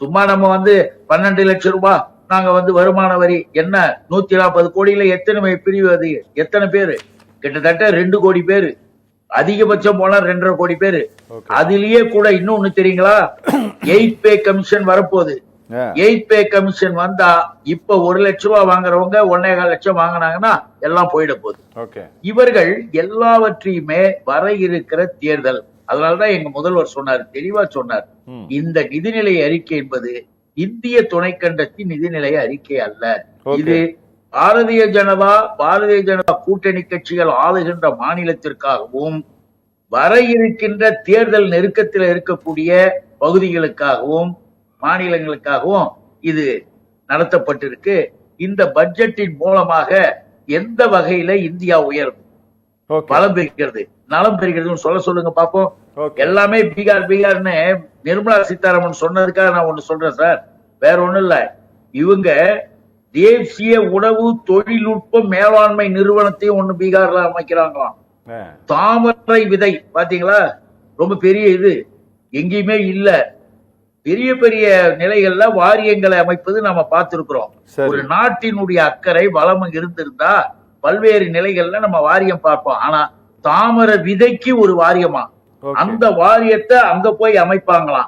சும்மா நம்ம 12 லட்சம் ரூபாய் நாங்க வருமான வரி என்ன 140 கோடியில எத்தனை பிரிவு, அது எத்தனை பேரு? கிட்டத்தட்ட 2 கோடி பேரு, அதிகபட்சம் போனா 2.5 கோடி பேரு. அதுலயே கூட இன்னொன்னு தெரியுங்களா, 8 பே கமிஷன் வரப்போகுது. 8 பே கமிஷன் வந்தா இப்ப 1 லட்சம் ரூபாய் வாங்குறவங்க 1.25 லட்சம் வாங்கினாங்கன்னா எல்லாம் போயிட போகுது. இவர்கள் எல்லாவற்றையுமே வர இருக்கிற தேர்தல். அதனாலதான் எங்க முதல்வர் சொன்னார், தெளிவா சொன்னார், இந்த நிதிநிலை அறிக்கை என்பது இந்திய துணைக்கண்டத்தின் நிதிநிலை அறிக்கை அல்ல. இது பாரதிய ஜனதா கூட்டணி கட்சிகள் ஆளுகின்ற மாநிலத்திற்காகவும் வர இருக்கின்ற தேர்தல் நெருக்கத்தில் இருக்கக்கூடிய பகுதிகளுக்காகவும் மாநிலங்களுக்காகவும் இது நடத்தப்பட்டிருக்கு. இந்த பட்ஜெட்டின் மூலமாக எந்த வகையில இந்தியா உயரும், பலம் பெறுகிறது, நலம் பெறுகிறது சொல்லுங்க பாப்போம். எல்லாமே பீகார்னு நிர்மலா சீதாராமன் சொன்னதுக்காக நான் ஒண்ணு சொல்றேன் சார், வேற ஒண்ணும் இல்ல. இவங்க தேசிய உணவு தொழில்நுட்ப மேலாண்மை நிறுவனத்தையும் ஒண்ணு பீகார்ல அமைக்கிறாங்களாம். தாமரை விதை பாத்தீங்களா, ரொம்ப பெரிய இது, எங்கேயுமே இல்ல. பெரிய பெரிய நிலைகள்ல வாரியங்களை அமைப்பது நாம பார்த்திருக்கிறோம். ஒரு நாட்டினுடைய அக்கறை வளம் இருந்திருந்தா பல்வேறு நிலைகள்ல நம்ம வாரியம் பார்ப்போம். ஆனா தாமரை விதைக்கு ஒரு வாரியமா, அந்த வாரியத்தை அங்க போய் அமைப்பாங்களாம்.